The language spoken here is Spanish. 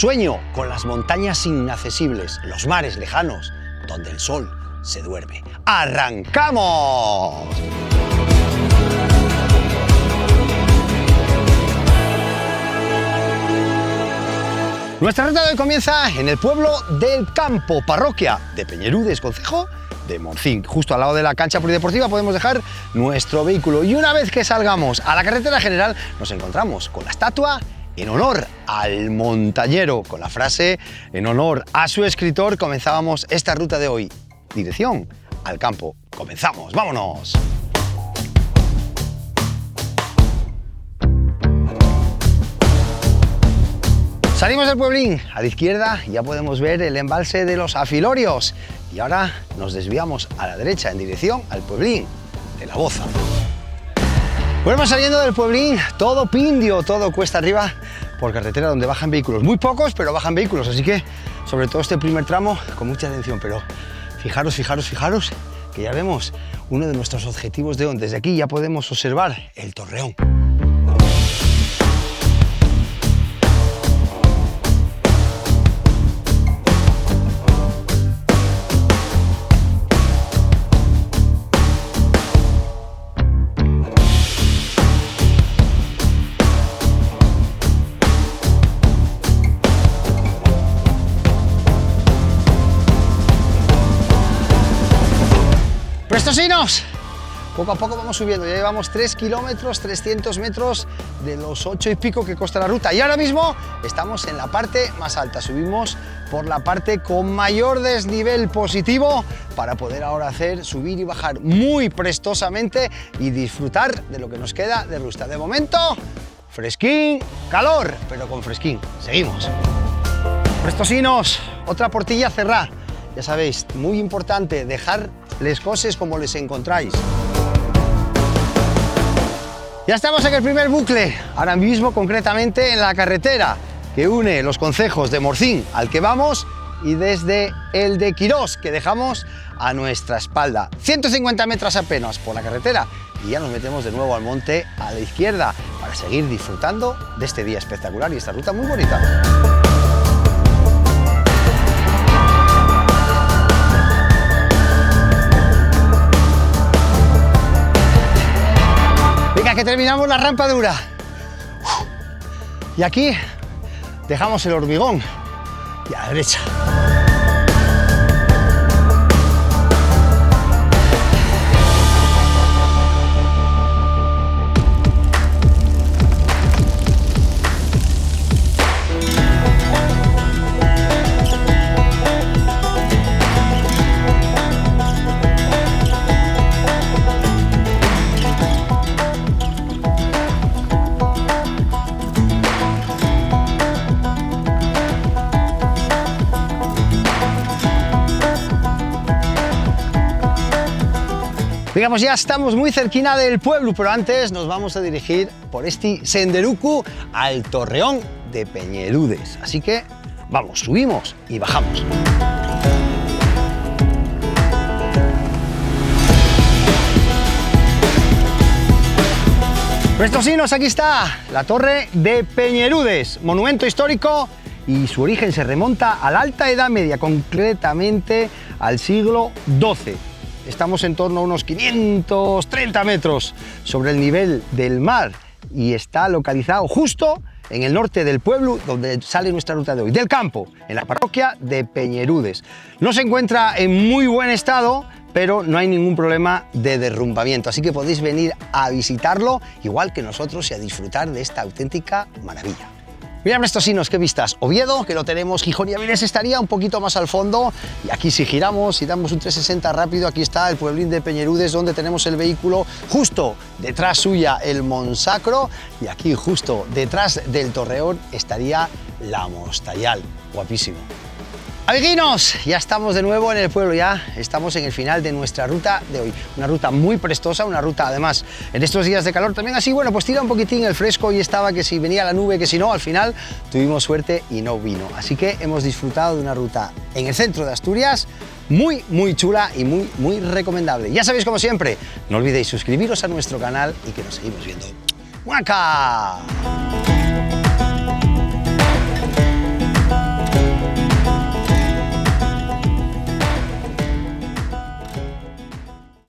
Sueño con las montañas inaccesibles, los mares lejanos, donde el sol se duerme. ¡Arrancamos! Nuestra ruta de hoy comienza en el pueblo del Campo, parroquia de Peñerudes, concejo de Morcín. Justo al lado de la cancha polideportiva podemos dejar nuestro vehículo y una vez que salgamos a la carretera general nos encontramos con la estatua en honor al montañero. Con la frase en honor a su escritor comenzábamos esta ruta de hoy. Dirección al campo. Comenzamos, ¡vámonos! Salimos del pueblín, a la izquierda ya podemos ver el embalse de los Afilorios y ahora nos desviamos a la derecha en dirección al pueblín de La Boza. Volvemos saliendo del pueblín, todo pindio, todo cuesta arriba por carretera donde bajan vehículos, muy pocos pero bajan vehículos, así que sobre todo este primer tramo con mucha atención, pero fijaros que ya vemos uno de nuestros objetivos de hoy. Desde aquí ya podemos observar el Torreón. ¡Prestosinos! Poco a poco vamos subiendo, ya llevamos 3 kilómetros, 300 metros de los 8 y pico que consta la ruta y ahora mismo estamos en la parte más alta, subimos por la parte con mayor desnivel positivo para poder ahora hacer subir y bajar muy prestosamente y disfrutar de lo que nos queda de ruta. De momento, fresquín, calor, pero con fresquín. Seguimos. Prestosinos, otra portilla cerrada. Ya sabéis, muy importante, dejar les coses como les encontráis. Ya estamos en el primer bucle, ahora mismo concretamente en la carretera que une los concejos de Morcín al que vamos y desde el de Quirós que dejamos a nuestra espalda. 150 metros apenas por la carretera y ya nos metemos de nuevo al monte a la izquierda para seguir disfrutando de este día espectacular y esta ruta muy bonita. Que terminamos la rampa dura y aquí dejamos el hormigón y a la derecha. Digamos, ya estamos muy cerquina del pueblo, pero antes nos vamos a dirigir por este senderuku al Torreón de Peñerudes. Así que vamos, subimos y bajamos. Prestosinos, aquí está la Torre de Peñerudes, monumento histórico y su origen se remonta a la Alta Edad Media, concretamente al siglo XII. Estamos en torno a unos 530 metros sobre el nivel del mar y está localizado justo en el norte del pueblo donde sale nuestra ruta de hoy, del campo, en la parroquia de Peñerudes. No se encuentra en muy buen estado, pero no hay ningún problema de derrumbamiento, así que podéis venir a visitarlo igual que nosotros y a disfrutar de esta auténtica maravilla. Mirad, prestosinos, qué vistas. Oviedo, que lo tenemos, Gijón y Avilés estaría un poquito más al fondo. Y aquí si giramos y damos un 360 rápido, aquí está el pueblín de Peñerudes, donde tenemos el vehículo justo detrás suya, el Monsacro. Y aquí justo detrás del Torreón estaría la Mostayal. Guapísimo. Amiguinos, ya estamos de nuevo en el pueblo, ya estamos en el final de nuestra ruta de hoy. Una ruta muy prestosa, una ruta además en estos días de calor también así, bueno, pues tira un poquitín el fresco y estaba que si venía la nube, que si no, al final tuvimos suerte y no vino. Así que hemos disfrutado de una ruta en el centro de Asturias muy chula y muy recomendable. Ya sabéis, como siempre, no olvidéis suscribiros a nuestro canal y que nos seguimos viendo. ¡Muaca!